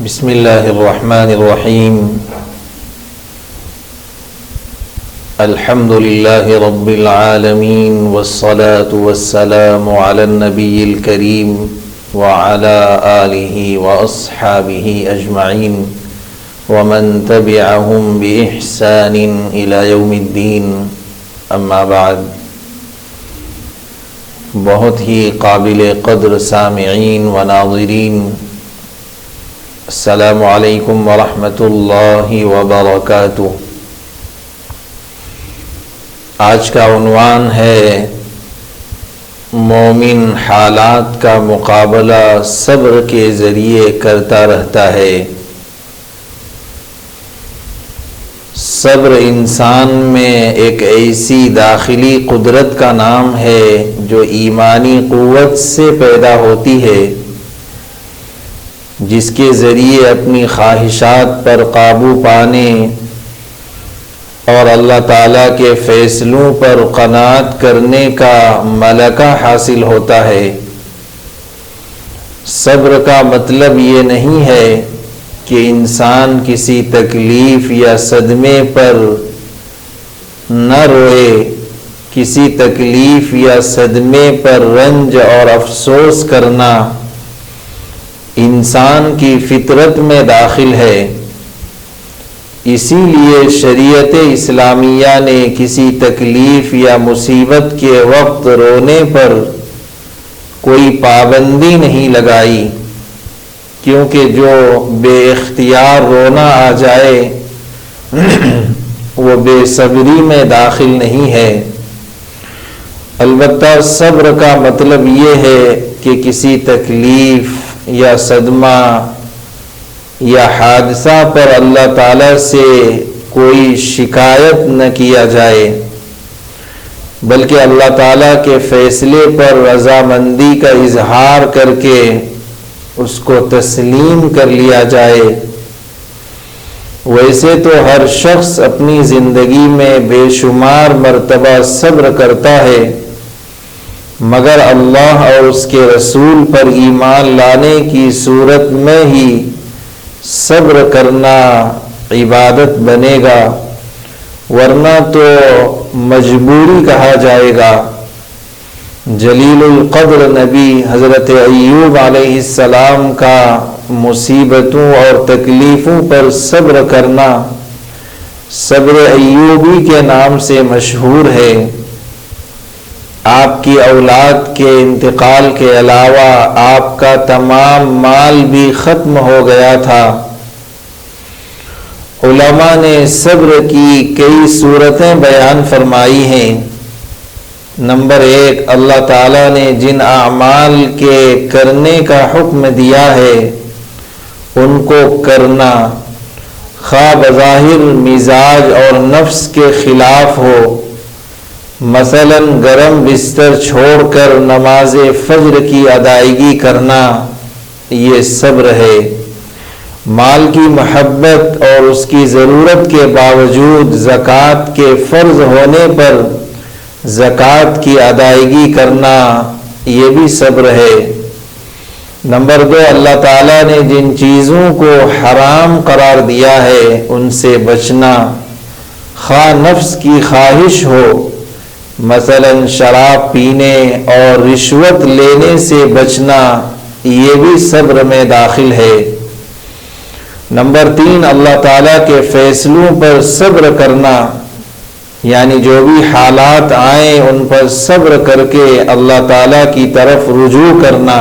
بسم اللہ الرحمن الرحیم الحمد للہ رب العالمین والصلاة والسلام علی النبی الکریم وعلی آلہ واصحابہ اجمعین ومن تبعہم بإحسان الی یوم الدین اما بعد۔ بہت ہی قابل قدر سامعین و ناظرین، السلام علیکم ورحمۃ اللہ وبرکاتہ۔ آج کا عنوان ہے مومن حالات کا مقابلہ صبر کے ذریعے کرتا رہتا ہے۔ صبر انسان میں ایک ایسی داخلی قدرت کا نام ہے جو ایمانی قوت سے پیدا ہوتی ہے، جس کے ذریعے اپنی خواہشات پر قابو پانے اور اللہ تعالیٰ کے فیصلوں پر قناعت کرنے کا ملکہ حاصل ہوتا ہے۔ صبر کا مطلب یہ نہیں ہے کہ انسان کسی تکلیف یا صدمے پر نہ روئے، کسی تکلیف یا صدمے پر رنج اور افسوس کرنا انسان کی فطرت میں داخل ہے۔ اسی لیے شریعت اسلامیہ نے کسی تکلیف یا مصیبت کے وقت رونے پر کوئی پابندی نہیں لگائی، کیونکہ جو بے اختیار رونا آ جائے وہ بے صبری میں داخل نہیں ہے۔ البتہ صبر کا مطلب یہ ہے کہ کسی تکلیف یا صدمہ یا حادثہ پر اللہ تعالیٰ سے کوئی شکایت نہ کیا جائے، بلکہ اللہ تعالیٰ کے فیصلے پر رضامندی کا اظہار کر کے اس کو تسلیم کر لیا جائے۔ ویسے تو ہر شخص اپنی زندگی میں بے شمار مرتبہ صبر کرتا ہے، مگر اللہ اور اس کے رسول پر ایمان لانے کی صورت میں ہی صبر کرنا عبادت بنے گا، ورنہ تو مجبوری کہا جائے گا۔ جلیل القدر نبی حضرت ایوب علیہ السلام کا مصیبتوں اور تکلیفوں پر صبر کرنا صبر ایوبی کے نام سے مشہور ہے۔ آپ کی اولاد کے انتقال کے علاوہ آپ کا تمام مال بھی ختم ہو گیا تھا۔ علماء نے صبر کی کئی صورتیں بیان فرمائی ہیں۔ نمبر 1، اللہ تعالیٰ نے جن اعمال کے کرنے کا حکم دیا ہے ان کو کرنا، خواہ بظاہر مزاج اور نفس کے خلاف ہو، مثلا گرم بستر چھوڑ کر نماز فجر کی ادائیگی کرنا، یہ صبر ہے۔ مال کی محبت اور اس کی ضرورت کے باوجود زکوٰۃ کے فرض ہونے پر زکوٰۃ کی ادائیگی کرنا، یہ بھی صبر ہے۔ نمبر 2، اللہ تعالیٰ نے جن چیزوں کو حرام قرار دیا ہے ان سے بچنا، خواہ نفس کی خواہش ہو، مثلا شراب پینے اور رشوت لینے سے بچنا، یہ بھی صبر میں داخل ہے۔ نمبر 3، اللہ تعالیٰ کے فیصلوں پر صبر کرنا، یعنی جو بھی حالات آئیں ان پر صبر کر کے اللہ تعالیٰ کی طرف رجوع کرنا،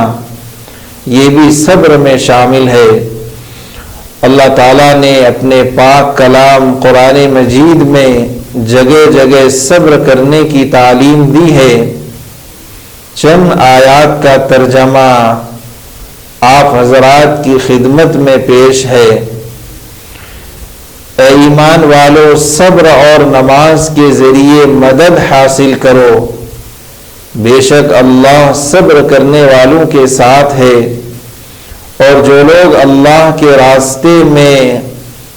یہ بھی صبر میں شامل ہے۔ اللہ تعالیٰ نے اپنے پاک کلام قرآن مجید میں جگہ جگہ صبر کرنے کی تعلیم دی ہے۔ چند آیات کا ترجمہ آپ حضرات کی خدمت میں پیش ہے۔ اے ایمان والو، صبر اور نماز کے ذریعے مدد حاصل کرو، بے شک اللہ صبر کرنے والوں کے ساتھ ہے۔ اور جو لوگ اللہ کے راستے میں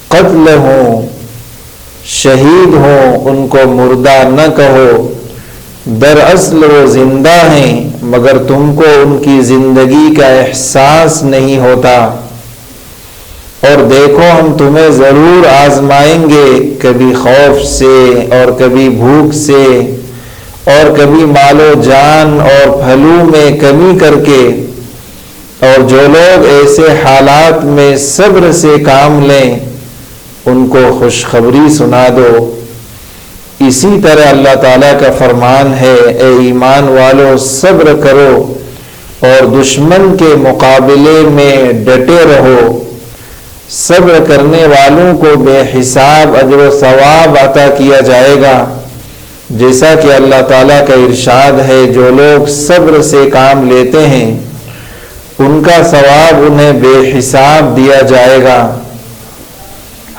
قتل ہوں، شہید ہوں، ان کو مردہ نہ کہو، دراصل وہ زندہ ہیں مگر تم کو ان کی زندگی کا احساس نہیں ہوتا۔ اور دیکھو ہم تمہیں ضرور آزمائیں گے، کبھی خوف سے اور کبھی بھوک سے اور کبھی مال و جان اور پھلوں میں کمی کر کے، اور جو لوگ ایسے حالات میں صبر سے کام لیں ان کو خوشخبری سنا دو۔ اسی طرح اللہ تعالیٰ کا فرمان ہے، اے ایمان والو صبر کرو اور دشمن کے مقابلے میں ڈٹے رہو۔ صبر کرنے والوں کو بے حساب اجر و ثواب عطا کیا جائے گا، جیسا کہ اللہ تعالیٰ کا ارشاد ہے، جو لوگ صبر سے کام لیتے ہیں ان کا ثواب انہیں بے حساب دیا جائے گا۔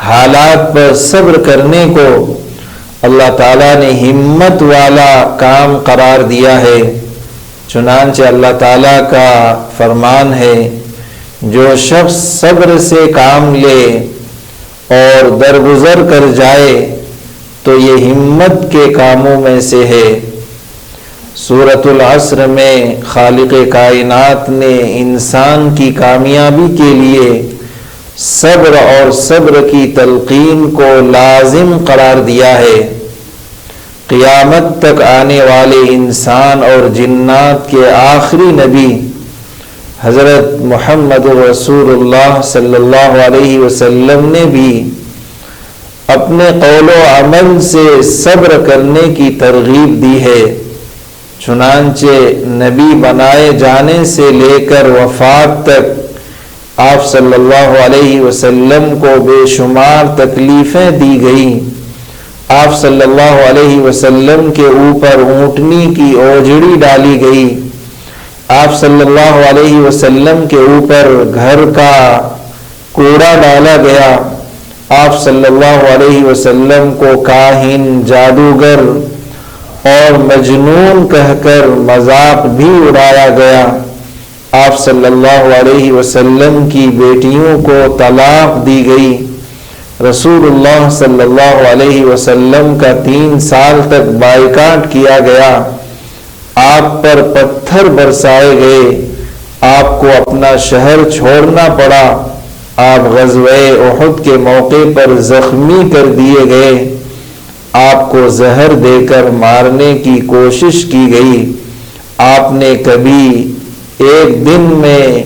حالات پر صبر کرنے کو اللہ تعالیٰ نے ہمت والا کام قرار دیا ہے، چنانچہ اللہ تعالیٰ کا فرمان ہے، جو شخص صبر سے کام لے اور درگزر کر جائے تو یہ ہمت کے کاموں میں سے ہے۔ سورۃ العصر میں خالق کائنات نے انسان کی کامیابی کے لیے صبر اور صبر کی تلقین کو لازم قرار دیا ہے۔ قیامت تک آنے والے انسان اور جنات کے آخری نبی حضرت محمد رسول اللہ صلی اللہ علیہ وسلم نے بھی اپنے قول و عمل سے صبر کرنے کی ترغیب دی ہے، چنانچہ نبی بنائے جانے سے لے کر وفات تک آپ صلی اللہ علیہ وسلم کو بے شمار تکلیفیں دی گئیں۔ آپ صلی اللہ علیہ وسلم کے اوپر اونٹنی کی اوجڑی ڈالی گئی، آپ صلی اللہ علیہ وسلم کے اوپر گھر کا کوڑا ڈالا گیا، آپ صلی اللہ علیہ وسلم کو کاہن، جادوگر اور مجنون کہہ کر مذاق بھی اڑایا گیا، آپ صلی اللہ علیہ وسلم کی بیٹیوں کو طلاق دی گئی، رسول اللہ صلی اللہ علیہ وسلم کا 3 سال تک بائیکاٹ کیا گیا، آپ پر پتھر برسائے گئے، آپ کو اپنا شہر چھوڑنا پڑا، آپ غزوہ احد کے موقع پر زخمی کر دیے گئے، آپ کو زہر دے کر مارنے کی کوشش کی گئی، آپ نے کبھی ایک دن میں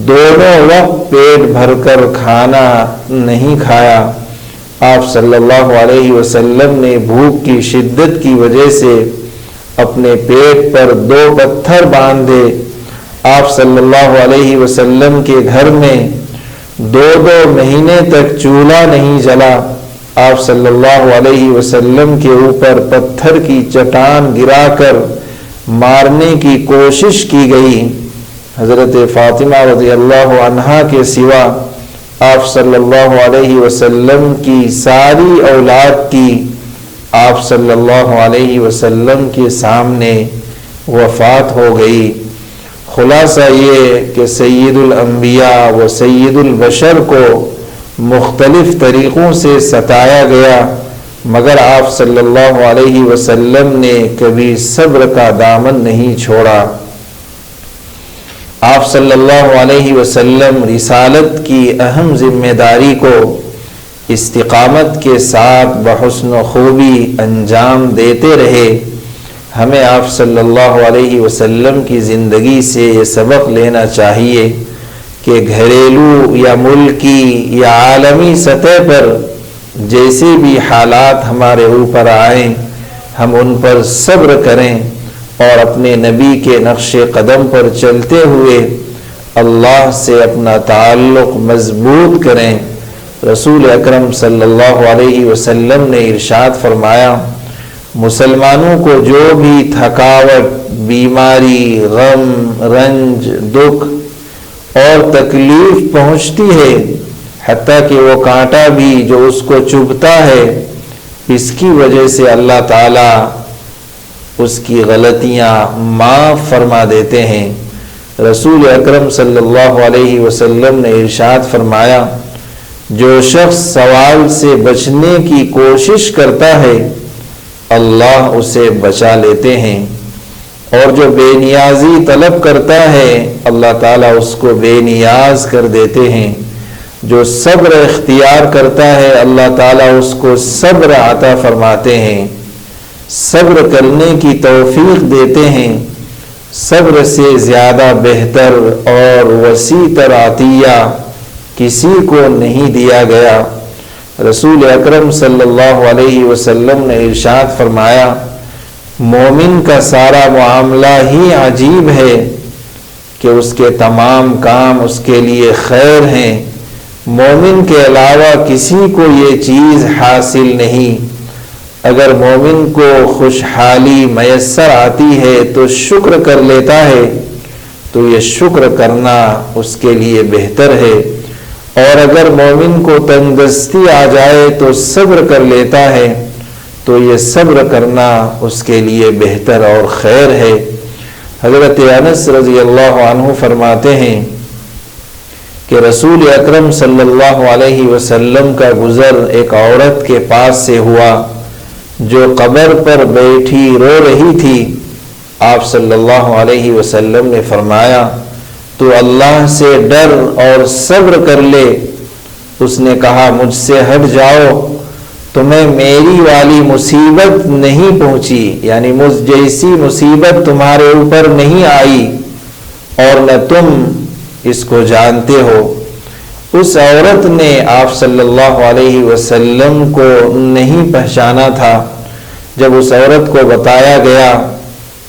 دونوں وقت پیٹ بھر کر کھانا نہیں کھایا، آپ صلی اللہ علیہ وسلم نے بھوک کی شدت کی وجہ سے اپنے پیٹ پر 2 پتھر باندھے، آپ صلی اللہ علیہ وسلم کے گھر میں 2 مہینے تک چولہا نہیں جلا، آپ صلی اللہ علیہ وسلم کے اوپر پتھر کی چٹان گرا کر مارنے کی کوشش کی گئی، حضرت فاطمہ رضی اللہ عنہا کے سوا آپ صلی اللہ علیہ وسلم کی ساری اولاد کی آپ صلی اللہ علیہ وسلم کے سامنے وفات ہو گئی۔ خلاصہ یہ کہ سید الانبیاء و سید البشر کو مختلف طریقوں سے ستایا گیا، مگر آپ صلی اللہ علیہ وسلم نے کبھی صبر کا دامن نہیں چھوڑا۔ آپ صلی اللہ علیہ وسلم رسالت کی اہم ذمہ داری کو استقامت کے ساتھ بحسن و خوبی انجام دیتے رہے۔ ہمیں آپ صلی اللہ علیہ وسلم کی زندگی سے یہ سبق لینا چاہیے کہ گھریلو یا ملکی یا عالمی سطح پر جیسے بھی حالات ہمارے اوپر آئیں ہم ان پر صبر کریں اور اپنے نبی کے نقش قدم پر چلتے ہوئے اللہ سے اپنا تعلق مضبوط کریں۔ رسول اکرم صلی اللہ علیہ وسلم نے ارشاد فرمایا، مسلمانوں کو جو بھی تھکاوٹ، بیماری، غم، رنج، دکھ اور تکلیف پہنچتی ہے، حتیٰ کہ وہ کانٹا بھی جو اس کو چبھتا ہے، اس کی وجہ سے اللہ تعالیٰ اس کی غلطیاں معاف فرما دیتے ہیں۔ رسول اکرم صلی اللہ علیہ وسلم نے ارشاد فرمایا، جو شخص سوال سے بچنے کی کوشش کرتا ہے اللہ اسے بچا لیتے ہیں، اور جو بے نیازی طلب کرتا ہے اللہ تعالیٰ اس کو بے نیاز کر دیتے ہیں۔ جو صبر اختیار کرتا ہے اللہ تعالیٰ اس کو صبر عطا فرماتے ہیں، صبر کرنے کی توفیق دیتے ہیں۔ صبر سے زیادہ بہتر اور وسیع تر عطیہ کسی کو نہیں دیا گیا۔ رسول اکرم صلی اللہ علیہ وسلم نے ارشاد فرمایا، مومن کا سارا معاملہ ہی عجیب ہے کہ اس کے تمام کام اس کے لیے خیر ہیں، مومن کے علاوہ کسی کو یہ چیز حاصل نہیں۔ اگر مومن کو خوشحالی میسر آتی ہے تو شکر کر لیتا ہے، تو یہ شکر کرنا اس کے لیے بہتر ہے، اور اگر مومن کو تندرستی آ جائے تو صبر کر لیتا ہے، تو یہ صبر کرنا اس کے لیے بہتر اور خیر ہے۔ حضرت انس رضی اللہ عنہ فرماتے ہیں کہ رسول اکرم صلی اللہ علیہ وسلم کا گزر ایک عورت کے پاس سے ہوا جو قبر پر بیٹھی رو رہی تھی۔ آپ صلی اللہ علیہ وسلم نے فرمایا، تو اللہ سے ڈر اور صبر کر لے۔ اس نے کہا، مجھ سے ہٹ جاؤ، تمہیں میری والی مصیبت نہیں پہنچی، یعنی مجھ جیسی مصیبت تمہارے اوپر نہیں آئی، اور نہ تم اس کو جانتے ہو۔ اس عورت نے آپ صلی اللہ علیہ وسلم کو نہیں پہچانا تھا۔ جب اس عورت کو بتایا گیا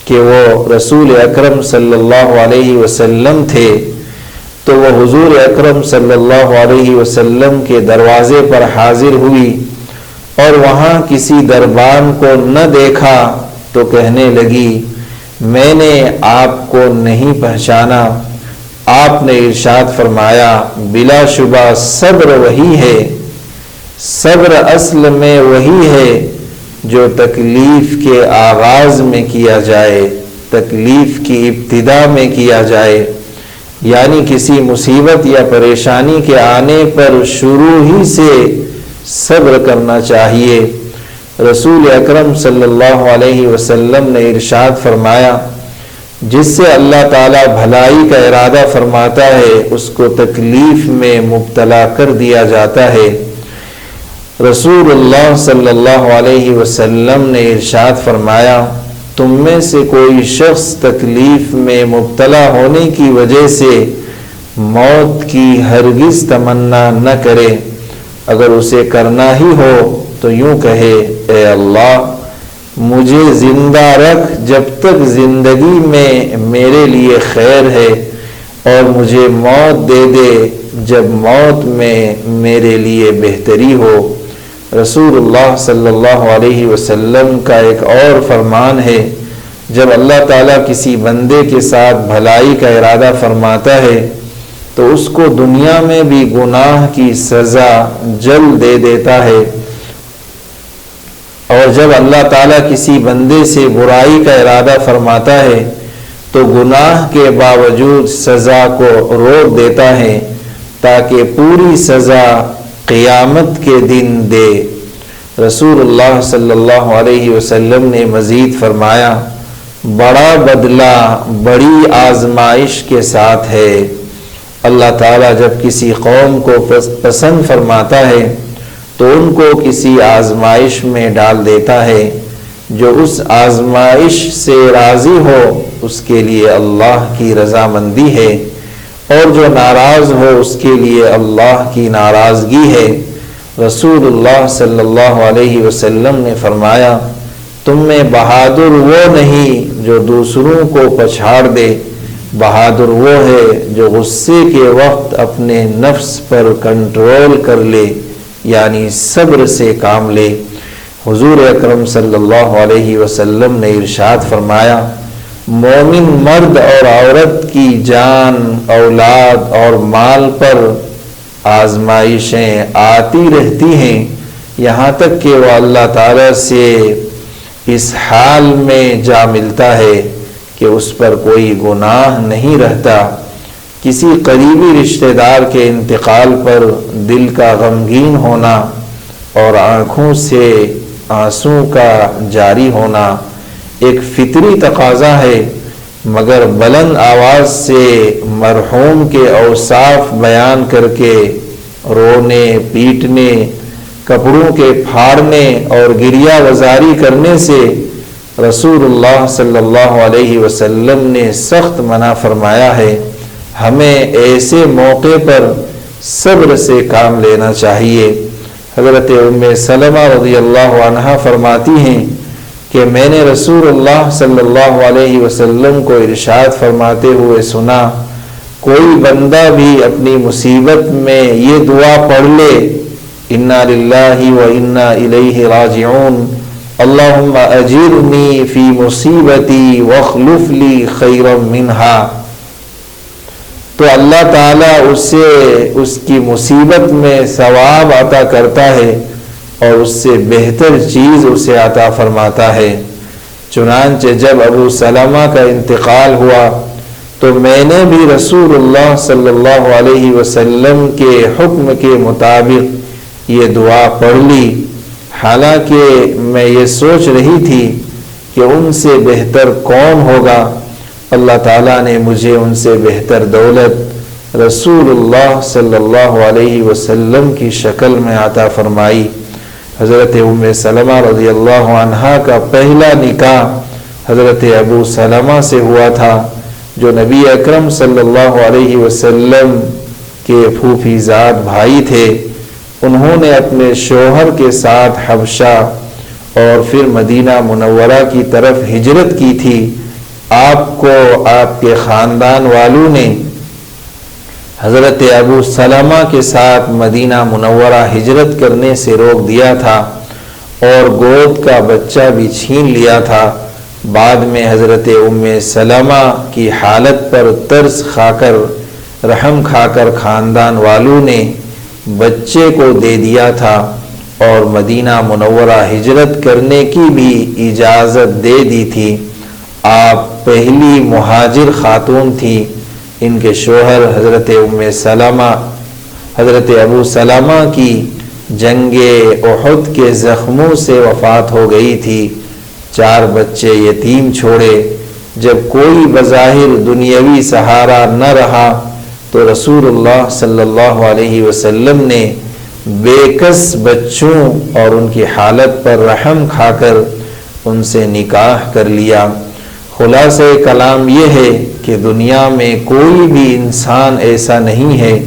کہ وہ رسول اکرم صلی اللہ علیہ وسلم تھے، تو وہ حضور اکرم صلی اللہ علیہ وسلم کے دروازے پر حاضر ہوئی اور وہاں کسی دربان کو نہ دیکھا تو کہنے لگی، میں نے آپ کو نہیں پہچانا۔ آپ نے ارشاد فرمایا، بلا شبہ صبر وہی ہے، صبر اصل میں وہی ہے جو تکلیف کے آغاز میں کیا جائے، تکلیف کی ابتدا میں کیا جائے، یعنی کسی مصیبت یا پریشانی کے آنے پر شروع ہی سے صبر کرنا چاہیے۔ رسول اکرم صلی اللہ علیہ وسلم نے ارشاد فرمایا، جس سے اللہ تعالیٰ بھلائی کا ارادہ فرماتا ہے اس کو تکلیف میں مبتلا کر دیا جاتا ہے۔ رسول اللہ صلی اللہ علیہ وسلم نے ارشاد فرمایا، تم میں سے کوئی شخص تکلیف میں مبتلا ہونے کی وجہ سے موت کی ہرگز تمنا نہ کرے، اگر اسے کرنا ہی ہو تو یوں کہے، اے اللہ مجھے زندہ رکھ جب تک زندگی میں میرے لیے خیر ہے، اور مجھے موت دے دے جب موت میں میرے لیے بہتری ہو۔ رسول اللہ صلی اللہ علیہ وسلم کا ایک اور فرمان ہے، جب اللہ تعالیٰ کسی بندے کے ساتھ بھلائی کا ارادہ فرماتا ہے تو اس کو دنیا میں بھی گناہ کی سزا جلد دے دیتا ہے، اور جب اللہ تعالیٰ کسی بندے سے برائی کا ارادہ فرماتا ہے تو گناہ کے باوجود سزا کو روک دیتا ہے تاکہ پوری سزا قیامت کے دن دے۔ رسول اللہ صلی اللہ علیہ وسلم نے مزید فرمایا، بڑا بدلہ بڑی آزمائش کے ساتھ ہے۔ اللہ تعالیٰ جب کسی قوم کو پسند فرماتا ہے تو ان کو کسی آزمائش میں ڈال دیتا ہے، جو اس آزمائش سے راضی ہو اس کے لیے اللہ کی رضامندی ہے، اور جو ناراض ہو اس کے لیے اللہ کی ناراضگی ہے۔ رسول اللہ صلی اللہ علیہ وسلم نے فرمایا، تم میں بہادر وہ نہیں جو دوسروں کو پچھاڑ دے، بہادر وہ ہے جو غصے کے وقت اپنے نفس پر کنٹرول کر لے، یعنی صبر سے کام لے۔ حضور اکرم صلی اللہ علیہ وسلم نے ارشاد فرمایا، مومن مرد اور عورت کی جان، اولاد اور مال پر آزمائشیں آتی رہتی ہیں، یہاں تک کہ وہ اللہ تعالیٰ سے اس حال میں جا ملتا ہے کہ اس پر کوئی گناہ نہیں رہتا۔ کسی قریبی رشتہ دار کے انتقال پر دل کا غمگین ہونا اور آنکھوں سے آنسو کا جاری ہونا ایک فطری تقاضا ہے، مگر بلند آواز سے مرحوم کے اوصاف بیان کر کے رونے پیٹنے کپڑوں کے پھاڑنے اور گریہ وزاری کرنے سے رسول اللہ صلی اللہ علیہ وسلم نے سخت منع فرمایا ہے۔ ہمیں ایسے موقع پر صبر سے کام لینا چاہیے۔ حضرت ام سلمہ رضی اللہ عنہا فرماتی ہیں کہ میں نے رسول اللہ صلی اللہ علیہ وسلم کو ارشاد فرماتے ہوئے سنا، کوئی بندہ بھی اپنی مصیبت میں یہ دعا پڑھ لے، انا للہ و انا الیہ راجعون، اللہم اجرنی فی مصیبتی واخلف لی خیرا منہا، تو اللہ تعالیٰ اسے اس کی مصیبت میں ثواب عطا کرتا ہے اور اس سے بہتر چیز اسے عطا فرماتا ہے۔ چنانچہ جب ابو سلمہ کا انتقال ہوا تو میں نے بھی رسول اللہ صلی اللہ علیہ وسلم کے حکم کے مطابق یہ دعا پڑھ لی، حالانکہ میں یہ سوچ رہی تھی کہ ان سے بہتر کون ہوگا۔ اللہ تعالیٰ نے مجھے ان سے بہتر دولت رسول اللہ صلی اللہ علیہ وسلم کی شکل میں عطا فرمائی۔ حضرت ام سلمہ رضی اللہ عنہا کا پہلا نکاح حضرت ابو سلمہ سے ہوا تھا، جو نبی اکرم صلی اللہ علیہ وسلم کے پھوپھی زاد بھائی تھے۔ انہوں نے اپنے شوہر کے ساتھ حبشہ اور پھر مدینہ منورہ کی طرف ہجرت کی تھی۔ آپ کو آپ کے خاندان والوں نے حضرت ابو سلمہ کے ساتھ مدینہ منورہ ہجرت کرنے سے روک دیا تھا اور گود کا بچہ بھی چھین لیا تھا۔ بعد میں حضرت ام سلمہ کی حالت پر ترس کھا کر رحم کھا کر خاندان والوں نے بچے کو دے دیا تھا اور مدینہ منورہ ہجرت کرنے کی بھی اجازت دے دی تھی۔ آپ پہلی مہاجر خاتون تھی۔ ان کے شوہر حضرت ام سلمہ حضرت ابو سلمہ کی جنگ احد کے زخموں سے وفات ہو گئی تھی۔ 4 بچے یتیم چھوڑے۔ جب کوئی بظاہر دنیاوی سہارا نہ رہا تو رسول اللہ صلی اللہ علیہ وسلم نے بے کس بچوں اور ان کی حالت پر رحم کھا کر ان سے نکاح کر لیا۔ خلاصہ کلام یہ ہے کہ دنیا میں کوئی بھی انسان ایسا نہیں ہے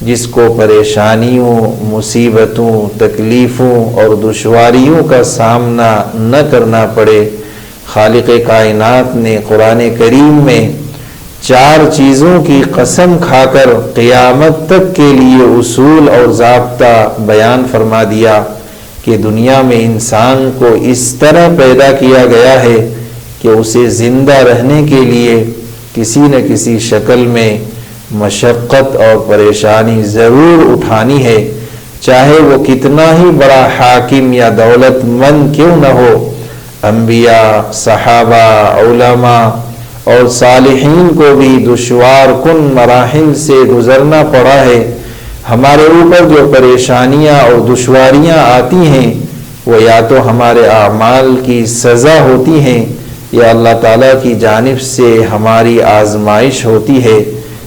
جس کو پریشانیوں، مصیبتوں، تکلیفوں اور دشواریوں کا سامنا نہ کرنا پڑے۔ خالق کائنات نے قرآن کریم میں 4 چیزوں کی قسم کھا کر قیامت تک کے لیے اصول اور ضابطہ بیان فرما دیا کہ دنیا میں انسان کو اس طرح پیدا کیا گیا ہے کہ اسے زندہ رہنے کے لیے کسی نہ کسی شکل میں مشقت اور پریشانی ضرور اٹھانی ہے، چاہے وہ کتنا ہی بڑا حاکم یا دولت مند کیوں نہ ہو۔ انبیاء، صحابہ، علماء اور صالحین کو بھی دشوار کن مراحل سے گزرنا پڑا ہے۔ ہمارے اوپر جو پریشانیاں اور دشواریاں آتی ہیں وہ یا تو ہمارے اعمال کی سزا ہوتی ہیں یا اللہ تعالیٰ کی جانب سے ہماری آزمائش ہوتی ہے۔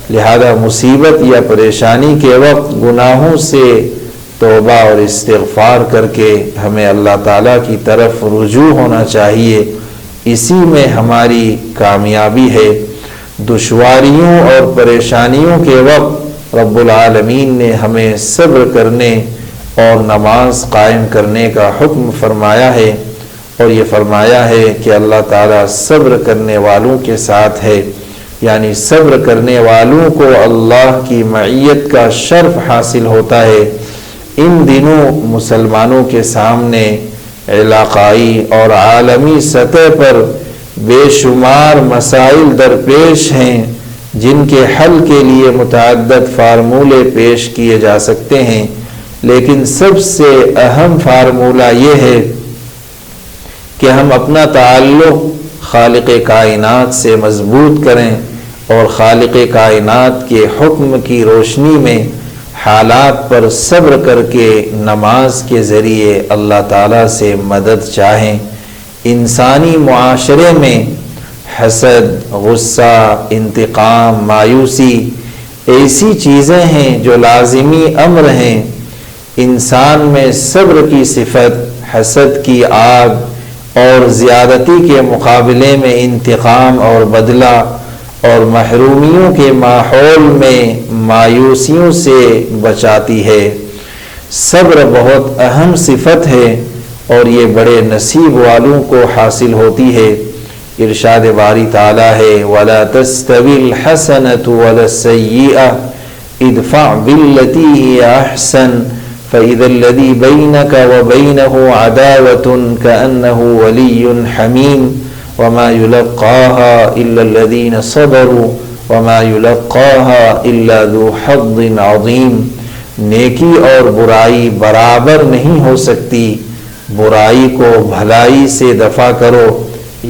لہذا مصیبت یا پریشانی کے وقت گناہوں سے توبہ اور استغفار کر کے ہمیں اللہ تعالیٰ کی طرف رجوع ہونا چاہیے، اسی میں ہماری کامیابی ہے۔ دشواریوں اور پریشانیوں کے وقت رب العالمین نے ہمیں صبر کرنے اور نماز قائم کرنے کا حکم فرمایا ہے، اور یہ فرمایا ہے کہ اللہ تعالیٰ صبر کرنے والوں کے ساتھ ہے، یعنی صبر کرنے والوں کو اللہ کی معیت کا شرف حاصل ہوتا ہے۔ ان دنوں مسلمانوں کے سامنے علاقائی اور عالمی سطح پر بے شمار مسائل درپیش ہیں جن کے حل کے لیے متعدد فارمولے پیش کیے جا سکتے ہیں، لیکن سب سے اہم فارمولہ یہ ہے کہ ہم اپنا تعلق خالق کائنات سے مضبوط کریں اور خالق کائنات کے حکم کی روشنی میں حالات پر صبر کر کے نماز کے ذریعے اللہ تعالیٰ سے مدد چاہیں۔ انسانی معاشرے میں حسد، غصہ، انتقام، مایوسی ایسی چیزیں ہیں جو لازمی امر ہیں۔ انسان میں صبر کی صفت حسد کی آگ اور زیادتی کے مقابلے میں انتقام اور بدلہ اور محرومیوں کے ماحول میں مایوسیوں سے بچاتی ہے۔ صبر بہت اہم صفت ہے اور یہ بڑے نصیب والوں کو حاصل ہوتی ہے۔ ارشاد باری تعالیٰ ہے وَلَا تَسْتَوِي الْحَسَنَةُ وَلَا السَّيِّئَةُ اِدْفَعْ بِالَّتِي هِيَ أَحْسَنُ فَإِذَا الَّذِي بَيْنَكَ وَبَيْنَهُ عَدَاوَةٌ كَأَنَّهُ وَلِيٌّ حَمِيمٌ وَمَا يُلَقَّاهَا إِلَّا الَّذِينَ صَبَرُوا وَمَا يُلَقَّاهَا إِلَّا ذُو حَظٍّ عَظِيمٍ۔ نیکی اور برائی برابر نہیں ہو سکتی۔ برائی کو بھلائی سے دفع کرو،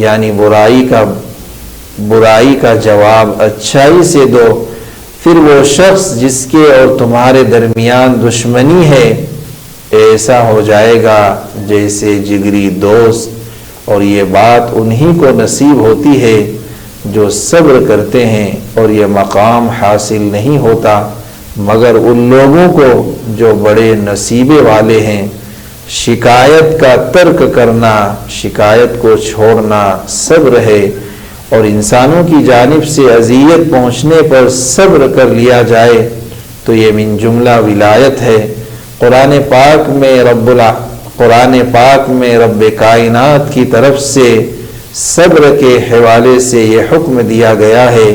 یعنی برائی کا جواب اچھائی سے دو، پھر وہ شخص جس کے اور تمہارے درمیان دشمنی ہے ایسا ہو جائے گا جیسے جگری دوست، اور یہ بات انہی کو نصیب ہوتی ہے جو صبر کرتے ہیں، اور یہ مقام حاصل نہیں ہوتا مگر ان لوگوں کو جو بڑے نصیبے والے ہیں۔ شکایت کا ترک کرنا، شکایت کو چھوڑنا صبر ہے، اور انسانوں کی جانب سے اذیت پہنچنے پر صبر کر لیا جائے تو یہ من جملہ ولایت ہے۔ قرآن پاک میں رب کائنات کی طرف سے صبر کے حوالے سے یہ حکم دیا گیا ہے،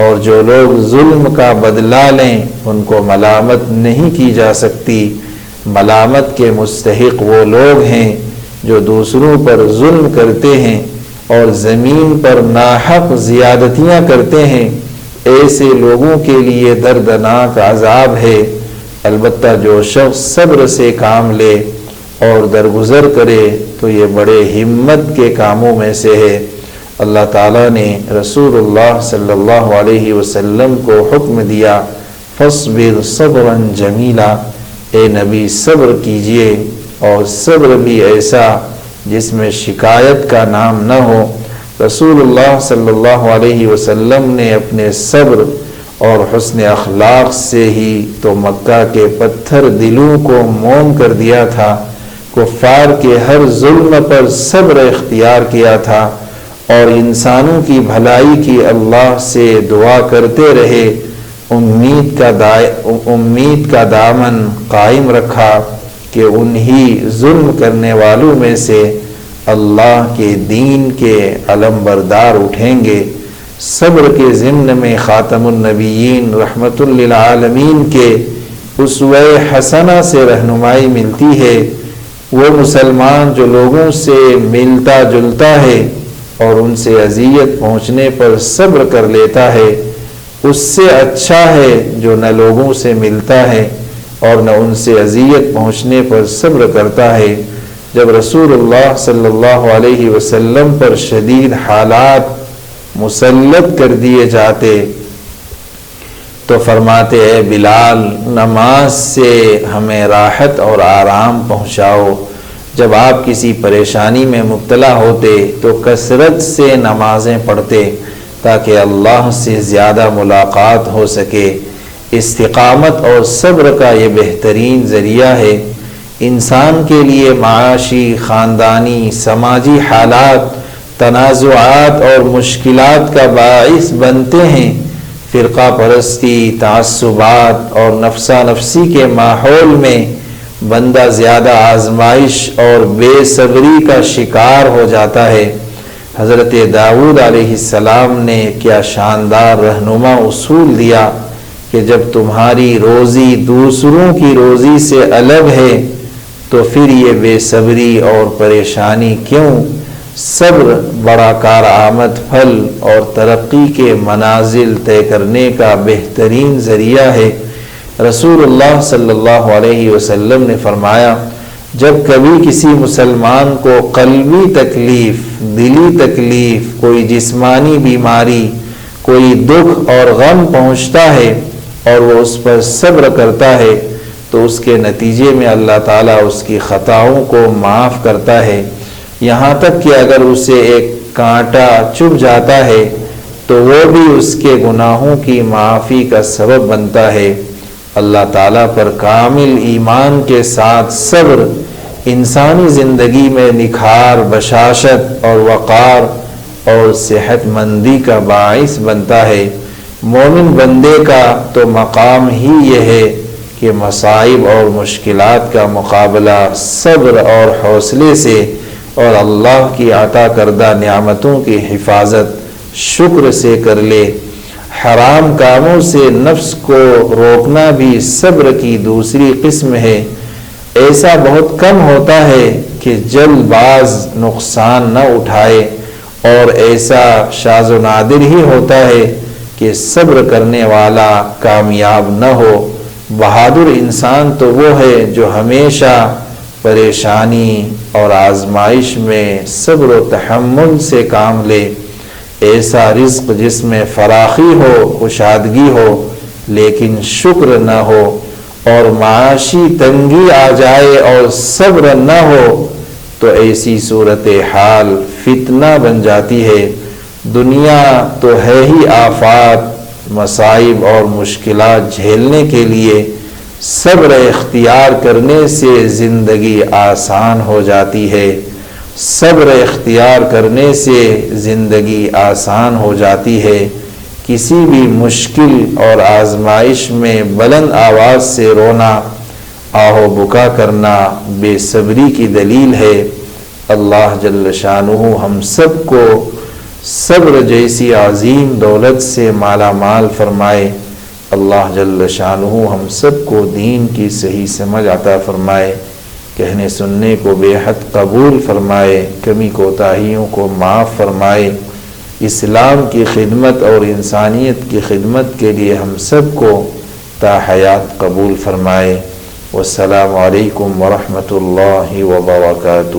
اور جو لوگ ظلم کا بدلہ لیں ان کو ملامت نہیں کی جا سکتی۔ ملامت کے مستحق وہ لوگ ہیں جو دوسروں پر ظلم کرتے ہیں اور زمین پر ناحق زیادتیاں کرتے ہیں، ایسے لوگوں کے لیے دردناک عذاب ہے۔ البتہ جو شخص صبر سے کام لے اور درگزر کرے تو یہ بڑے ہمت کے کاموں میں سے ہے۔ اللہ تعالیٰ نے رسول اللہ صلی اللہ علیہ وسلم کو حکم دیا فَاصْبِرْ صَبْرًا جَمِيلًا، اے نبی صبر کیجئے، اور صبر بھی ایسا جس میں شکایت کا نام نہ ہو۔ رسول اللہ صلی اللہ علیہ وسلم نے اپنے صبر اور حسن اخلاق سے ہی تو مکہ کے پتھر دلوں کو موم کر دیا تھا، کفار کے ہر ظلم پر صبر اختیار کیا تھا، اور انسانوں کی بھلائی کی اللہ سے دعا کرتے رہے، امید کا دامن قائم رکھا کہ انہی ظلم کرنے والوں میں سے اللہ کے دین کے علم بردار اٹھیں گے۔ صبر کے ضمن میں خاتم النبیین رحمت للعالمین کے اسوہ حسنہ سے رہنمائی ملتی ہے۔ وہ مسلمان جو لوگوں سے ملتا جلتا ہے اور ان سے اذیت پہنچنے پر صبر کر لیتا ہے، اس سے اچھا ہے جو نہ لوگوں سے ملتا ہے اور نہ ان سے اذیت پہنچنے پر صبر کرتا ہے۔ جب رسول اللہ صلی اللہ علیہ وسلم پر شدید حالات مسلط کر دیے جاتے تو فرماتے اے بلال، نماز سے ہمیں راحت اور آرام پہنچاؤ۔ جب آپ کسی پریشانی میں مبتلا ہوتے تو کثرت سے نمازیں پڑھتے تاکہ اللہ سے زیادہ ملاقات ہو سکے۔ استقامت اور صبر کا یہ بہترین ذریعہ ہے۔ انسان کے لیے معاشی، خاندانی، سماجی حالات تنازعات اور مشکلات کا باعث بنتے ہیں۔ فرقہ پرستی، تعصبات اور نفسا نفسی کے ماحول میں بندہ زیادہ آزمائش اور بے صبری کا شکار ہو جاتا ہے۔ حضرت داؤد علیہ السلام نے کیا شاندار رہنما اصول دیا کہ جب تمہاری روزی دوسروں کی روزی سے الگ ہے تو پھر یہ بے صبری اور پریشانی کیوں؟ صبر بڑا کارآمد پھل اور ترقی کے منازل طے کرنے کا بہترین ذریعہ ہے۔ رسول اللہ صلی اللہ علیہ وسلم نے فرمایا، جب کبھی کسی مسلمان کو قلبی تکلیف، دلی تکلیف، کوئی جسمانی بیماری، کوئی دکھ اور غم پہنچتا ہے اور وہ اس پر صبر کرتا ہے تو اس کے نتیجے میں اللہ تعالیٰ اس کی خطاؤں کو معاف کرتا ہے، یہاں تک کہ اگر اسے ایک کانٹا چبھ جاتا ہے تو وہ بھی اس کے گناہوں کی معافی کا سبب بنتا ہے۔ اللہ تعالیٰ پر کامل ایمان کے ساتھ صبر انسانی زندگی میں نکھار، بشاشت اور وقار اور صحت مندی کا باعث بنتا ہے۔ مومن بندے کا تو مقام ہی یہ ہے کہ مصائب اور مشکلات کا مقابلہ صبر اور حوصلے سے اور اللہ کی عطا کردہ نعمتوں کی حفاظت شکر سے کر لے۔ حرام کاموں سے نفس کو روکنا بھی صبر کی دوسری قسم ہے۔ ایسا بہت کم ہوتا ہے کہ جلد باز نقصان نہ اٹھائے، اور ایسا شاذ و نادر ہی ہوتا ہے کہ صبر کرنے والا کامیاب نہ ہو۔ بہادر انسان تو وہ ہے جو ہمیشہ پریشانی اور آزمائش میں صبر و تحمل سے کام لے۔ ایسا رزق جس میں فراخی ہو، کشادگی ہو، لیکن شکر نہ ہو، اور معاشی تنگی آ جائے اور صبر نہ ہو، تو ایسی صورتحال فتنہ بن جاتی ہے۔ دنیا تو ہے ہی آفات، مصائب اور مشکلات جھیلنے کے لیے صبر اختیار کرنے سے زندگی آسان ہو جاتی ہے۔ صبر اختیار کرنے سے زندگی آسان ہو جاتی ہے۔ کسی بھی مشکل اور آزمائش میں بلند آواز سے رونا، آہ و بکا کرنا بے صبری کی دلیل ہے۔ اللہ جل شانہ ہم سب کو صبر جیسی عظیم دولت سے مالا مال فرمائے۔ اللہ جل شانہ ہم سب کو دین کی صحیح سمجھ عطا فرمائے، کہنے سننے کو بے حد قبول فرمائے، کمی کوتاہیوں کو معاف فرمائے، اسلام کی خدمت اور انسانیت کی خدمت کے لیے ہم سب کو تا حیات قبول فرمائے۔ والسلام علیکم ورحمۃ اللہ وبرکاتہ۔